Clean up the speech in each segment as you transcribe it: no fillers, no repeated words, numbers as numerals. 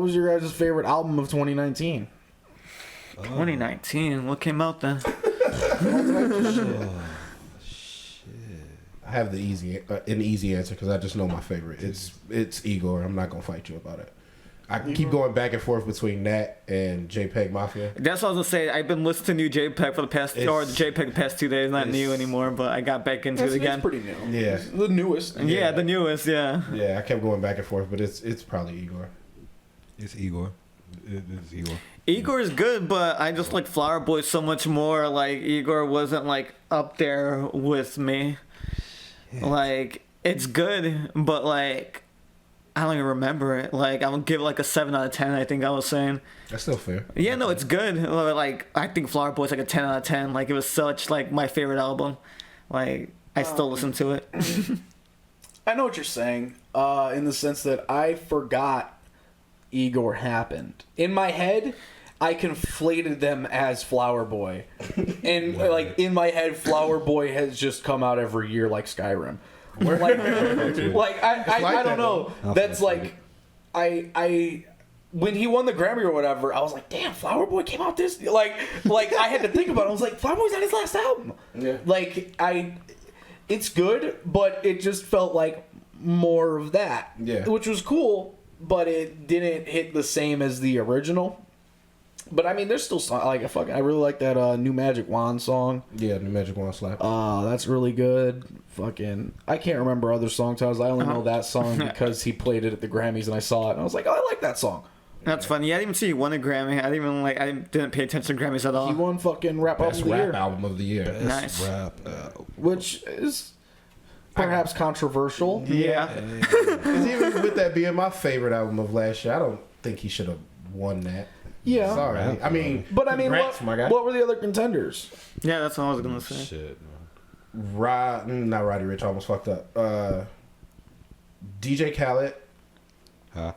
was your guys' favorite album of 2019? 2019. What came out then? I have the easy answer because I just know my favorite. It's Igor. I'm not gonna fight you about it. I can keep going back and forth between that and JPEG Mafia. That's what I was gonna say. I've been listening to JPEG for the past 2 days. Not new anymore, but I got back into it again. It's pretty new. Yeah, The newest. Yeah, the newest. Yeah. Yeah, I kept going back and forth, but it's probably Igor. It's Igor. It's Igor. Igor is good, but I just like Flower Boy so much more. Like Igor wasn't like up there with me. Yeah. Like it's good, but like I don't even remember it. Like I would give it like a 7 out of 10. I think I was saying. That's still fair. Yeah, no, it's good. Like I think Flower Boy's like a 10 out of 10. Like it was such like my favorite album. Like I still listen to it. I know what you're saying. In the sense that I forgot Igor happened. In my head, I conflated them as Flower Boy. And like in my head, Flower Boy has just come out every year like Skyrim. Where like I don't know. That's like I when he won the Grammy or whatever, I was like, damn, Flower Boy came out this like I had to think about it. I was like, Flower Boy's on his last album. Yeah. Like it's good, but it just felt like more of that. Yeah. Which was cool, but it didn't hit the same as the original. But I mean, there's still like I really like that New Magic Wand song. Yeah, New Magic Wand slap. That's really good. Fucking, I can't remember other song titles. I only know that song because he played it at the Grammys and I saw it and I was like, oh, I like that song. That's funny. Yeah, I didn't even see he won a Grammy. I didn't pay attention to Grammys at all. He won fucking Best rap album of the year. Nice. Rap, which is perhaps controversial. Yeah. Because even with that being my favorite album of last year, I don't think he should have won that. Yeah. Sorry. I mean, congrats, my guy. What were the other contenders? Yeah, that's what I was gonna say. Shit, man. Not Roddy Ricch, I almost fucked up. DJ Khaled. Huh?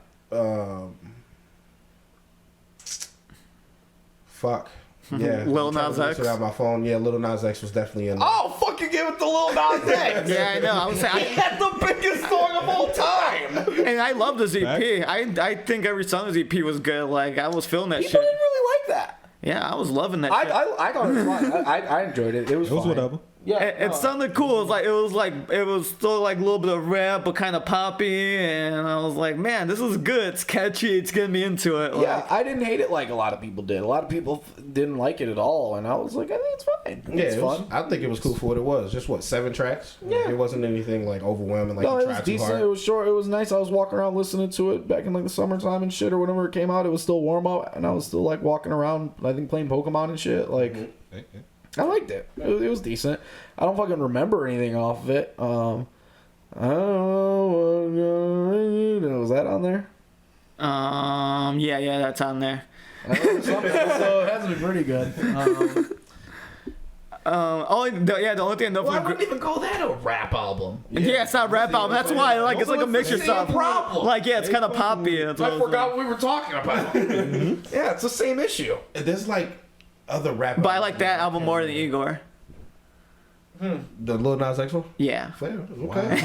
Fuck. Yeah. Lil Nas X. Out my phone. Yeah, Lil Nas X was definitely in there. Oh, fuck, you gave it to Lil Nas X. Yeah, I know. I was saying, That's the biggest song of all time. and I love this EP. I think every song of this EP was good. Like I was feeling that People shit. didn't really like that. Yeah, I was loving that shit. I thought it was fine. I enjoyed it. It was fine. whatever. Yeah, It sounded cool. It was still like a little bit of rap, but kind of poppy, and I was like, man, this is good. It's catchy. It's getting me into it. Yeah, I didn't hate it like a lot of people did. A lot of people didn't like it at all, and I was like, I think it's fine. Yeah, It's fun. I think it was cool for what it was. Just 7 tracks? Yeah. It wasn't anything like overwhelming. Like No, you it was tried too decent. hard. It was short. It was nice. I was walking around listening to it back in like the summertime and shit, or whenever it came out. It was still warm out, and I was still like walking around. I think playing Pokemon and shit. Like, I liked it. It was decent. I don't fucking remember anything off of it. I don't know. Was that on there? Yeah, that's on there. So it has to be pretty good. The only thing I know Well, I from wouldn't even call that a rap album. yeah, it's not rap album. That's why like it's like a mixture stuff. Problem. Like yeah, it's kind of poppy. That's what I was forgot what we were talking about. Yeah, it's the same issue. There's like other rap. But I like that album more than Igor. The Lil Nas X one? Yeah. Fair. Okay.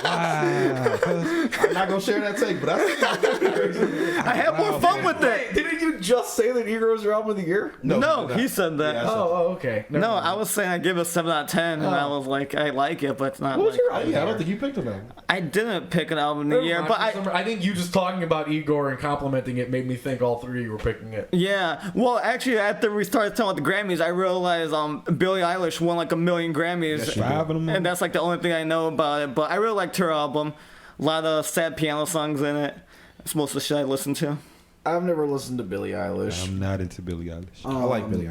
I'm not gonna share that take, but I had more fun with it. Didn't you just say that Igor was your album of the year? No, he said that. Yeah, Okay. No, I was saying I give it a 7 out of 10, and I was like, I like it, but it's not. What was like, your album? I don't think you picked him album. I didn't pick an album of the year, but I think you just talking about Igor and complimenting it made me think all three of you were picking it. yeah. Well, actually, after we started talking about the Grammys, I realized Billie Eilish won like 1 million Grammys, Five of them. and that's like the only thing I know about it. But I really liked her album. A lot of sad piano songs in it. It's most of the shit I listen to. I've never listened to Billie Eilish. I'm not into Billie Eilish. I like Billie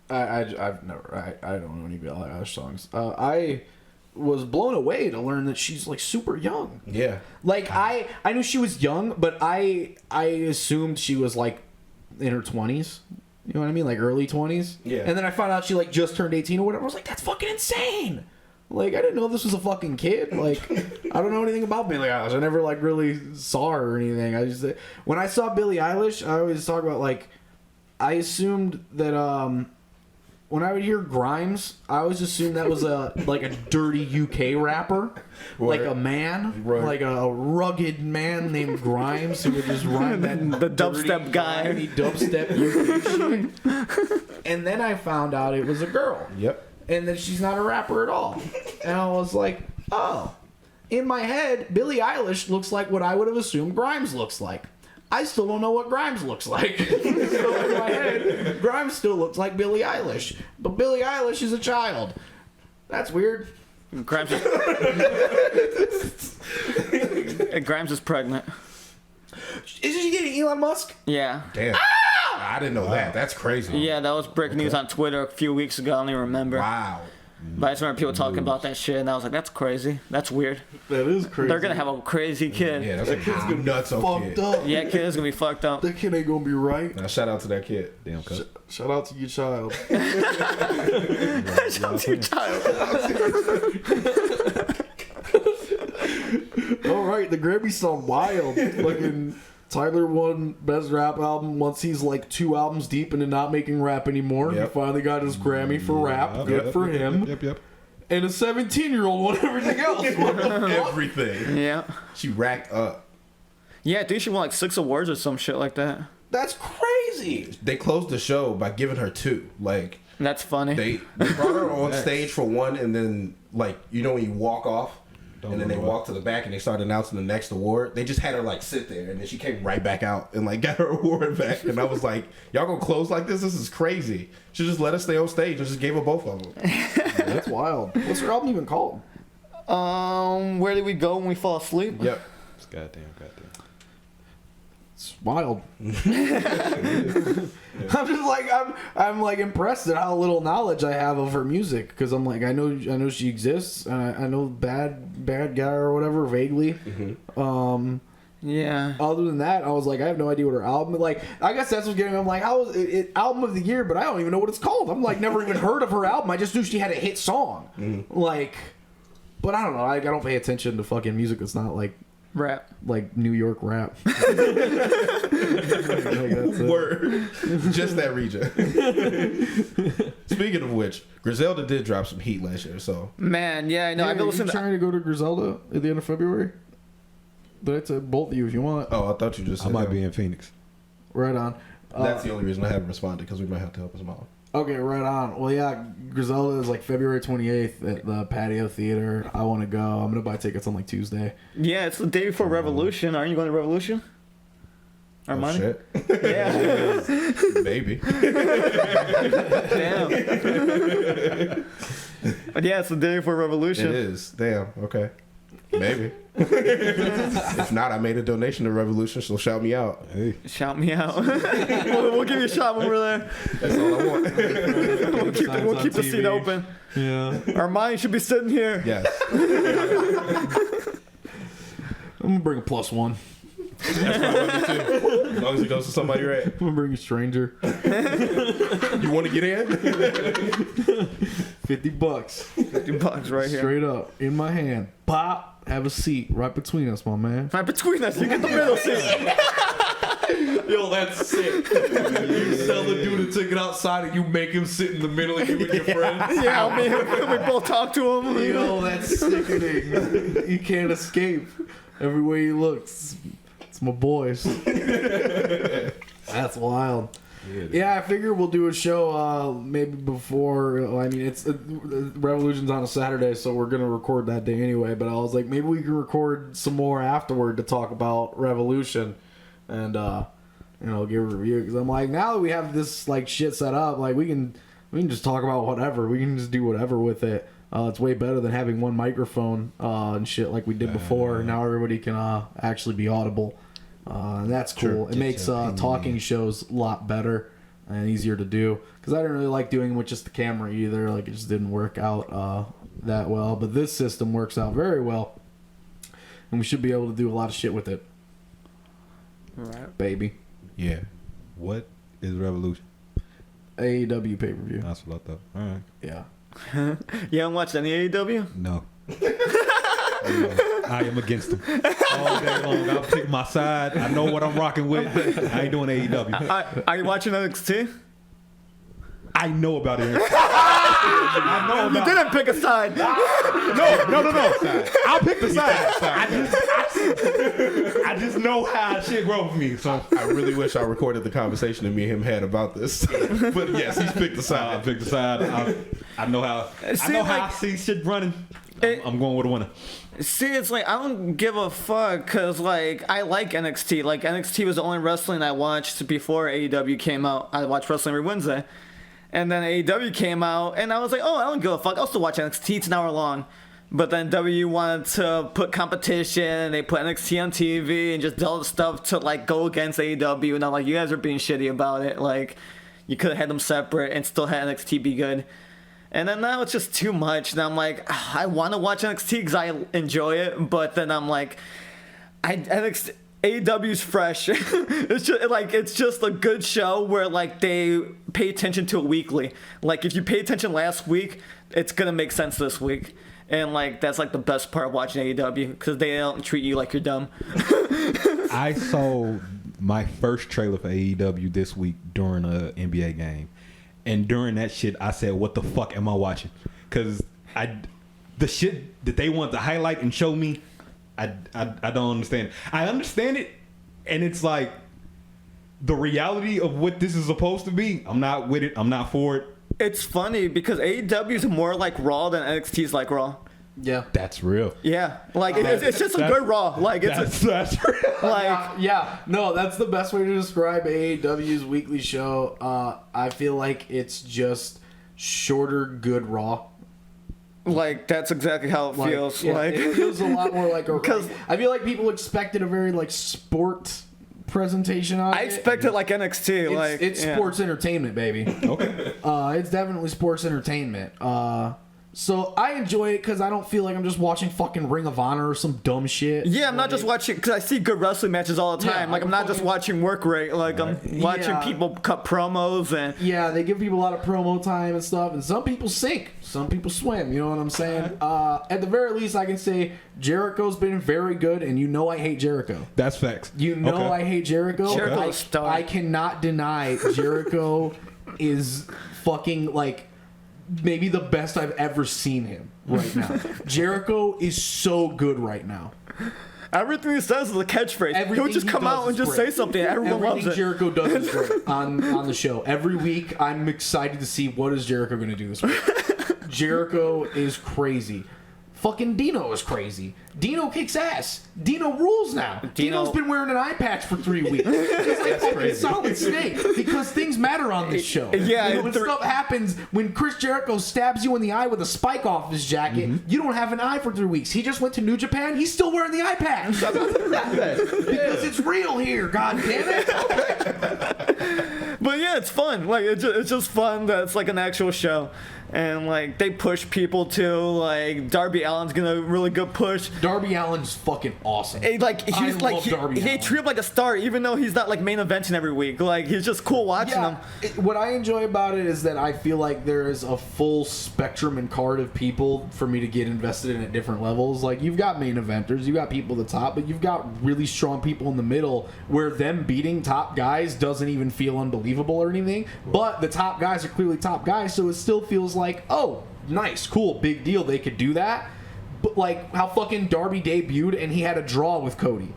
Eilish. I've never. I don't know any Billie Eilish songs. I was blown away to learn that she's like super young. Yeah. Like I knew she was young, but I assumed she was like in her 20s. You know what I mean? Like early 20s. Yeah. And then I found out she like just turned 18 or whatever. I was like, that's fucking insane. Like I didn't know this was a fucking kid. Like I don't know anything about Billie Eilish. I never like really saw her or anything. I just when I saw Billie Eilish, I always talk about like I assumed that when I would hear Grimes, I always assumed that was a dirty UK rapper, like a man, like a rugged man named Grimes who would just rhyme that The dubstep guy. grimy dubstep UK shit. And then I found out it was a girl. Yep. And that she's not a rapper at all. And I was like, oh. In my head, Billie Eilish looks like what I would have assumed Grimes looks like. I still don't know what Grimes looks like. So in my head, Grimes still looks like Billie Eilish. But Billie Eilish is a child. That's weird. Grimes is pregnant. Isn't she getting Elon Musk? Yeah. Damn. I didn't know that. That's crazy. Yeah, that was breaking news on Twitter a few weeks ago. I don't even remember. Wow. But I just remember people talking about that shit, and I was like, that's crazy. That's weird. That is crazy. They're going to have a crazy kid. Yeah, that's a kid's gonna be nuts fucked kid. up. Yeah, kid is going to be fucked up. That kid ain't gonna be right. Now, shout out to that kid. Damn, cuz. Shout out to your child. Shout out to your child. All right, the Grammys sound wild. Fucking Tyler won Best Rap Album once he's like 2 albums deep into not making rap anymore. Yep. He finally got his Grammy for rap. Good for him. Yep. And a 17-year-old won everything else. What the fuck? Everything. Yeah. She racked up. Yeah, I think she won like 6 awards or some shit like that. That's crazy. They closed the show by giving her 2. Like, That's funny. they brought her on stage for one, and then, like, you know when you walk off, and then they walk to the back and they start announcing the next award. They just had her like sit there, and then she came right back out and like got her award back. And I was like, y'all gonna close like this? This is crazy. She just let us stay on stage and just gave her both of them. That's wild. What's her album even called? Where did we go when we fall asleep? Yep. It's goddamn. It's wild. I'm just like I'm like impressed at how little knowledge I have of her music, because I'm like I know she exists, and I know bad guy or whatever vaguely. Yeah. Other than that, I was like I have no idea what her album like. I guess that's what's getting me. I'm like, how is it album of the year? But I don't even know what it's called. I'm like never even heard of her album. I just knew she had a hit song. Like, but I don't know. I don't pay attention to fucking music that's not like Rap. like New York rap. Like, that's it. Word. Just that region. Speaking of which, Griselda did drop some heat last year, so. Man, yeah, I know. Hey, I've been are you listening to... trying to go to Griselda at the end of February? That's both of you if you want. Oh, I thought you just I said might that. be in Phoenix. Right on. That's the only reason I haven't responded, because we might have to help us out. Okay, right on. Well, yeah, Griselda is like February 28th at the Patio Theater. I want to go. I'm going to buy tickets on like Tuesday. Yeah, it's the day before Revolution. Aren't you going to Revolution? Armani? shit. Yeah. Maybe. Damn. But yeah, it's the day before Revolution. It is. Damn. Okay. Maybe. If not, I made a donation to Revolution, so shout me out. Hey, Shout me out. we'll give you a shot when we're there. That's all I want. We'll keep the seat open. Yeah. Armani should be sitting here. Yes. I'm going to bring a +1. As long as it goes to somebody right. I'm going to bring a stranger. You want to get in? $50. $50 right here. Straight up. In my hand. Pop. Have a seat right between us, my man. Right between us. You get the middle seat. Yo, that's sick. You sell the dude a ticket outside and you make him sit in the middle of you and your friends. Yeah, I mean, we both talk to him. Yo, that's sickening. You can't escape. Every way he looks. It's my boys. That's wild. Yeah, I figure we'll do a show maybe before. I mean, it's Revolution's on a Saturday, so we're gonna record that day anyway. But I was like, maybe we can record some more afterward to talk about Revolution, and give a review. Because I'm like, now that we have this like shit set up, like we can just talk about whatever. We can just do whatever with it. It's way better than having one microphone and shit like we did before. Now everybody can actually be audible. And that's cool. It makes talking shows a lot better and easier to do. Because I didn't really like doing it with just the camera either. Like, it just didn't work out that well. But this system works out very well. And we should be able to do a lot of shit with it. Right. Baby. Yeah. what is Revolution? AEW pay-per-view. That's what I thought. All right. Yeah. You haven't watched any AEW? No. I am against them. All day long. I'll pick my side. I know what I'm rocking with. I ain't doing AEW. Are you watching NXT? I know about NXT. I know You about didn't pick a side. No. I'll pick the side. I just know how shit grow for me. So I really wish I recorded the conversation that me and him had about this. But yes, he's picked the I side. pick the side. I know how. See, how like- I see shit running. I'm going with a winner. See, it's like, I don't give a fuck, because, like, I like NXT. Like, NXT was the only wrestling I watched before AEW came out. I watched wrestling every Wednesday. And then AEW came out, and I was like, oh, I don't give a fuck. I'll still watch NXT. It's an hour long. But then W wanted to put competition, and they put NXT on TV, and just did all the stuff to, like, go against AEW. And I'm like, you guys are being shitty about it. Like, you could have had them separate and still had NXT be good. And then now it's just too much. And I'm like, I want to watch NXT because I enjoy it. But then I'm like, NXT... AEW's fresh. It's just a good show where like they pay attention to it weekly. Like if you pay attention last week, it's gonna make sense this week. And like that's like the best part of watching AEW because they don't treat you like you're dumb. I saw my first trailer for AEW this week during a NBA game, and during that shit, I said, "What the fuck am I watching?" Because the shit that they want to highlight and show me. I don't understand. I understand it, and it's like the reality of what this is supposed to be. I'm not with it. I'm not for it. It's funny because AEW is more like Raw than NXT is like Raw. Yeah. That's real. Yeah, like it's just a good Raw. Like it's That's real. like Yeah, no, that's the best way to describe AEW's weekly show. I feel like it's just shorter, good Raw. like that's exactly how it feels. Yeah, Like it feels a lot more like a. 'Cause- I feel like people expected a very like sport presentation on I it. expected like NXT. It's yeah. sports entertainment, baby. Okay. It's definitely sports entertainment. So I enjoy it because I don't feel like I'm just watching fucking Ring of Honor or some dumb shit. Yeah, I'm not just watching because I see good wrestling matches all the time. Yeah, like I'm not just fucking- watching work rate. Like I'm watching Yeah. people cut promos and Yeah, they give people a lot of promo time and stuff, and some people sink, some people swim. You know what I'm saying? At the very least, I can say Jericho's been very good, and you know I hate Jericho. That's facts. You know Okay. I hate Jericho. Jericho's I, a star. I cannot deny Jericho is fucking like maybe the best I've ever seen him right now. Jericho is so good right now. everything he says is a catchphrase. Everything He'll just he come does out and is just great. say something. Everyone loves Everything it. Jericho does is great on the show. Every week, I'm excited to see what is Jericho going to do this week. Jericho is crazy. Fucking Dino is crazy. Dino kicks ass. Dino rules now. Dino's been wearing an eye patch for 3 weeks. He's like fucking Solid Snake because things matter on this show. Yeah, You know, when stuff happens, when Chris Jericho stabs you in the eye with a spike off his jacket, you don't have an eye for 3 weeks. He just went to New Japan. He's still wearing the eye patch because it's real here. God damn it. But yeah, it's fun. Like it's just fun that it's like an actual show, and like they push people to like Darby Allin's gonna really good push. Darby Allin's fucking awesome. Like he's I like love Darby he Allin. treat him like a star, even though he's not like main eventing every week. Like he's just cool watching him. What I enjoy about it is that I feel like there is a full spectrum and card of people for me to get invested in at different levels. Like you've got main eventers, you've got people at the top, but you've got really strong people in the middle where them beating top guys doesn't even feel unbelievable or anything. But the top guys are clearly top guys, so it still feels like, oh, nice, cool, big deal. They could do that. But like how fucking Darby debuted and he had a draw with Cody.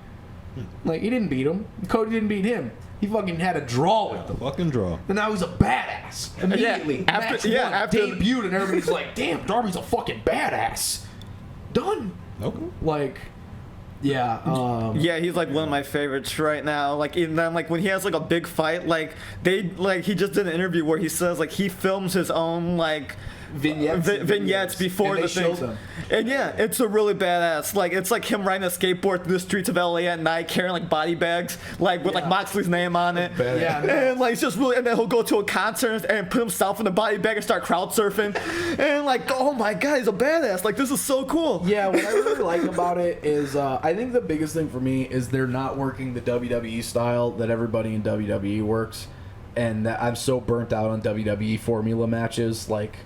Like he didn't beat him. Cody didn't beat him. He fucking had a draw with them. Fucking draw. And now he's a badass immediately. after- Match yeah, one, after- debuted, and everybody's like, "Damn, Darby's a fucking badass." Done. Okay. Like, yeah. Yeah, he's like one of my favorites right now. Like even then, like when he has like a big fight, like he just did an interview where he says like he films his own like vignettes before and the they show things. them. And yeah, it's a really badass. Like it's like him riding a skateboard through the streets of LA at night, carrying like body bags, like with like Moxley's name on it. Yeah, no. And like it's just really, and then he'll go to a concert and put himself in the body bag and start crowd surfing. And like, oh my god, he's a badass. Like this is so cool. Yeah, what I really like about it is I think the biggest thing for me is they're not working the WWE style that everybody in WWE works, and that I'm so burnt out on WWE formula matches. Like,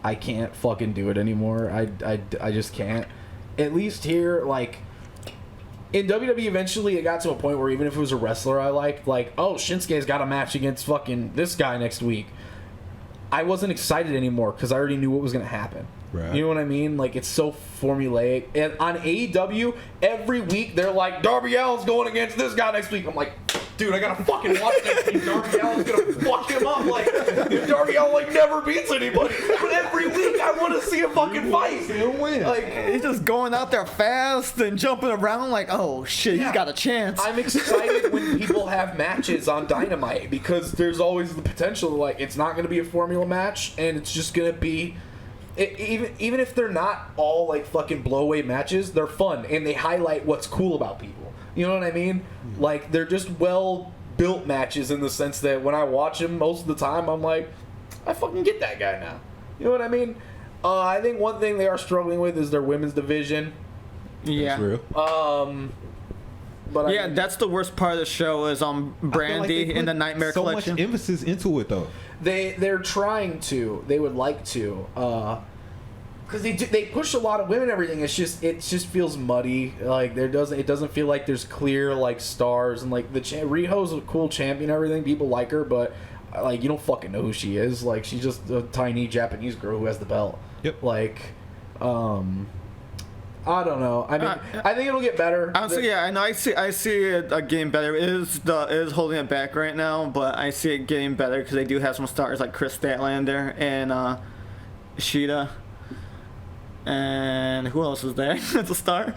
I can't fucking do it anymore. I just can't. At least here, like, in WWE, eventually it got to a point where even if it was a wrestler I liked, like, oh, Shinsuke's got a match against fucking this guy next week. I wasn't excited anymore because I already knew what was gonna happen. Right. You know what I mean? Like, it's so formulaic. And on AEW, every week they're like, Darby Allin's going against this guy next week. I'm like, dude, I gotta fucking watch that thing. Darby Allin's gonna fuck him up. Like, Darby Allin like never beats anybody. But every week I want to see a fucking fight. He'll win. Like, He's just going out there fast and jumping around like, oh shit, Yeah. he's got a chance. I'm excited when people have matches on Dynamite because there's always the potential, like, it's not going to be a formula match and it's just going to be, even if they're not all, like, fucking blow-away matches, they're fun and they highlight what's cool about people. You know what I mean? Like, they're just well-built matches in the sense that when I watch them most of the time, I'm like, I fucking get that guy now. You know what I mean? I think one thing they are struggling with is their women's division. Yeah. That's real. But I Yeah, mean, that's the worst part of the show is on I feel like they Brandy in the put Nightmare so Collection. much emphasis into it though. they're trying to. They would like to. Because they push a lot of women and everything. It just feels muddy. Like it doesn't feel like there's clear like stars and like Riho's a cool champion and everything. People like her, but like you don't fucking know who she is. Like she's just a tiny Japanese girl who has the belt. Yep. Like, I don't know. I mean, I think it'll get better. Honestly, yeah, I know. I see it getting better. It is holding it back right now, but I see it getting better because they do have some stars like Chris Statlander and Sheeta. And who else is there? That's a star.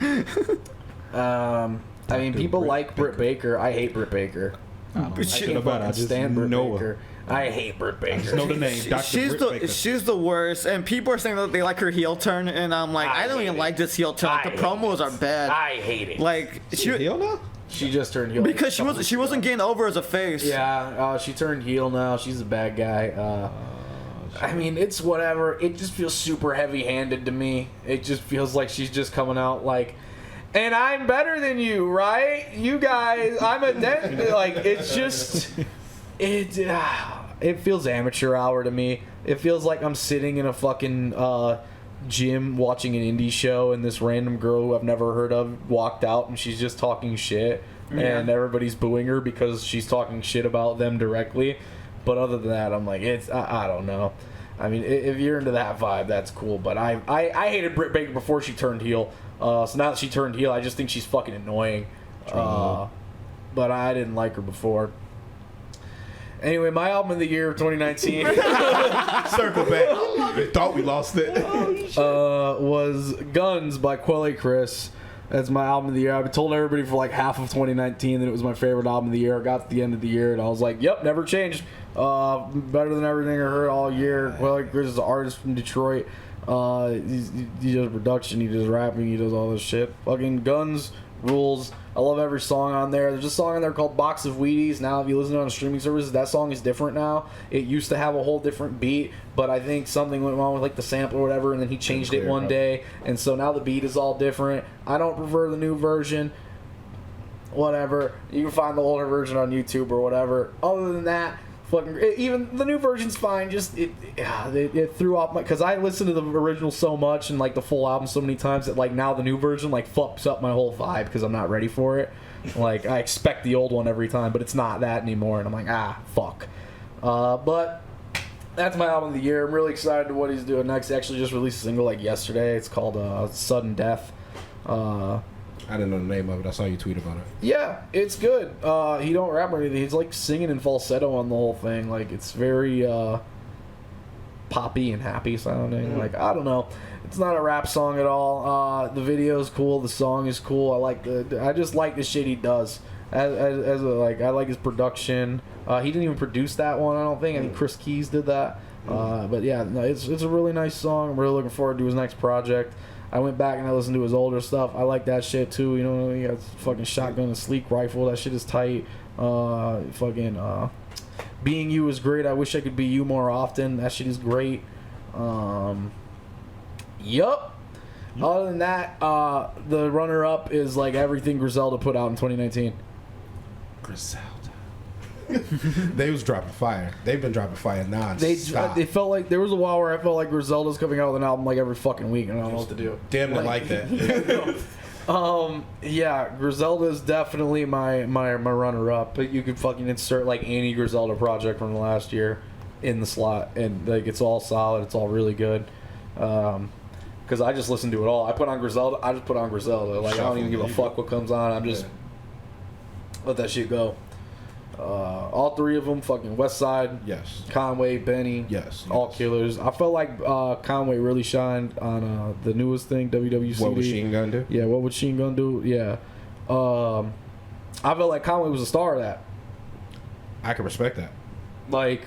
I mean, people like Britt Baker. I hate Britt Baker. I don't know But she- nothing about it. I fucking just stand Britt know Baker. her. I hate Britt Baker. I just know the name. Dr. She's Britt Baker. she's the worst, and people are saying that they like her heel turn, and I'm like, I don't hate even it. like this heel turn. Like, the promos are bad. I hate it. Like Hell no. She just turned heel. because she wasn't getting over as a face. Yeah, she turned heel now. She's a bad guy. I mean, it's whatever. It just feels super heavy-handed to me. It just feels like she's just coming out like, and I'm better than you, right? You guys, I'm a like. It's just, it feels amateur hour to me. It feels like I'm sitting in a fucking gym watching an indie show, and this random girl who I've never heard of walked out, and she's just talking shit, and everybody's booing her because she's talking shit about them directly. But other than that, I'm like, I don't know. I mean, if you're into that vibe, that's cool. But I hated Britt Baker before she turned heel. So now that she turned heel, I just think she's fucking annoying. But I didn't like her before. Anyway, my album of the year of 2019 Circle back. We thought we lost it. was Guns by Quelly Chris. That's my album of the year. I've told everybody for like half of 2019 that it was my favorite album of the year. I got to the end of the year and I was like, yep, never changed. Better than everything I heard all year. Quelly Chris is an artist from Detroit. He does production, he does rapping, he does all this shit. Fucking Guns rules. I love every song on there. There's a song on there called Box of Wheaties. Now, if you listen to it on streaming services, that song is different now. It used to have a whole different beat, but I think something went wrong with like the sample or whatever, and then he changed it one day, and so now the beat is all different. I don't prefer the new version. Whatever. You can find the older version on YouTube or whatever. Other than that, even the new version's fine. Just it threw off my, because I listened to the original so much and like the full album so many times that like now the new version like fucks up my whole vibe because I'm not ready for it. Like I expect the old one every time, but it's not that anymore, and I'm like fuck. But that's my album of the year. I'm really excited to what he's doing next. He actually just released a single like yesterday. It's called Sudden Death. I didn't know the name of it. I saw you tweet about it. Yeah, it's good. He don't rap or anything. He's like singing in falsetto on the whole thing. Like it's very poppy and happy sounding. Like I don't know. It's not a rap song at all. The video's cool. The song is cool. I just like the shit he does. I like his production. He didn't even produce that one. I don't think. I think Chris Keys did that. But yeah, no, it's a really nice song. I'm really looking forward to his next project. I went back and I listened to his older stuff. I like that shit too. You know, he got fucking shotgun and sleek rifle. That shit is tight. Being You is great. I wish I could be you more often. That shit is great. Yup. Other than that, the runner-up is like everything Griselda put out in 2019. Griselda. They was dropping fire. They've been dropping fire non-stop. It felt like there was a while where I felt like Griselda's coming out with an album like every fucking week, and I don't know what to do. Damn near like that. Yeah, Griselda is definitely my runner-up. But you could fucking insert like any Griselda project from the last year. in the slot, and like it's all solid. It's all really good. Because I just listen to it all. I put on Griselda. I just put on Griselda. Like I don't even give a fuck what comes on. I'm just let that shit go. All three of them, fucking West Side, Yes. Conway, Benny, Yes. all killers. I felt like Conway really shined on the newest thing, WWCD. What was Machine Gun do? Yeah, what was Machine Gun do? Yeah. I felt like Conway was a star of that. I can respect that. Like,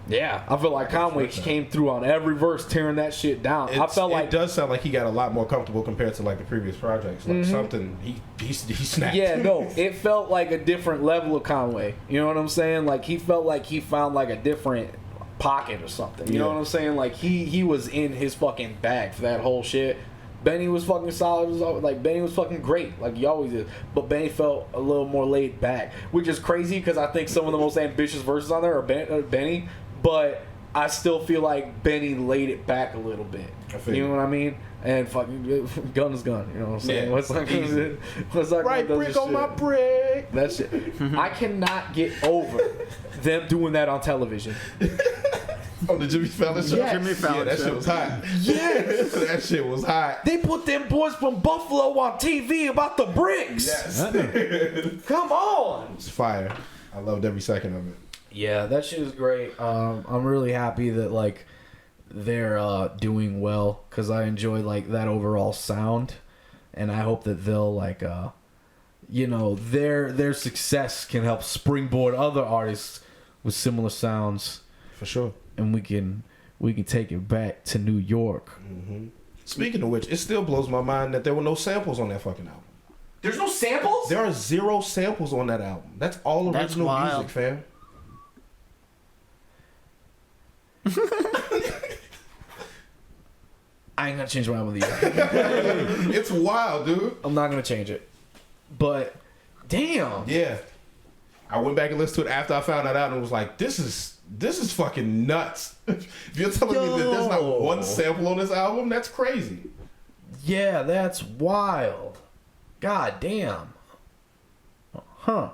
yeah, I feel like Conway came through on every verse, tearing that shit down. I felt like it does sound like he got a lot more comfortable compared to like the previous projects. Like something he snapped. yeah, no, it felt like a different level of Conway. You know what I'm saying? Like he felt like he found like a different pocket or something. You know what I'm saying? Like he was in his fucking bag for that whole shit. Benny was fucking solid. Like Benny was fucking great, like he always is. But Benny felt a little more laid back, which is crazy because I think some of the most ambitious verses on there are Benny. But I still feel like Benny laid it back a little bit. You know what I mean? And fucking gun is gun. You know what I'm saying? Yeah. What's like Right brick on my brick. That shit. I cannot get over them doing that on television. On the Jimmy Fallon show? Yes. Jimmy Fallon that show. shit was hot. Yes. That shit was hot. They put them boys from Buffalo on TV about the bricks. Yes. Come on. It's fire. I loved every second of it. Yeah, that shit is great. I'm really happy that like they're doing well because I enjoy like that overall sound, and I hope that they'll like their success can help springboard other artists with similar sounds, For sure. and we can take it back to New York. Speaking of which, it still blows my mind that there were no samples on that fucking album. There's no samples? There are 0 samples on that album. That's all That's original wild. music, fam. I ain't gonna change my mind with you. It's wild, dude. I'm not gonna change it. But damn. Yeah. I went back and listened to it after I found that out and was like, this is fucking nuts. If you're telling me that there's not one sample on this album, that's crazy. Yeah, that's wild. God damn. Huh.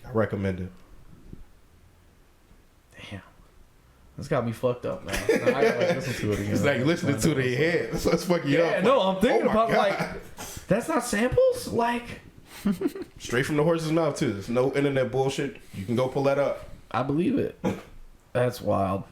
I recommend it. Damn. This got me fucked up, man. Now I gotta like, listen to it again. It's like listening to it in your head. That's what's fucking you Yeah, up. no, I'm thinking Oh my about God. like that's not samples? Like Straight from the horse's mouth, too. There's no internet bullshit. You can go pull that up. I believe it. That's wild.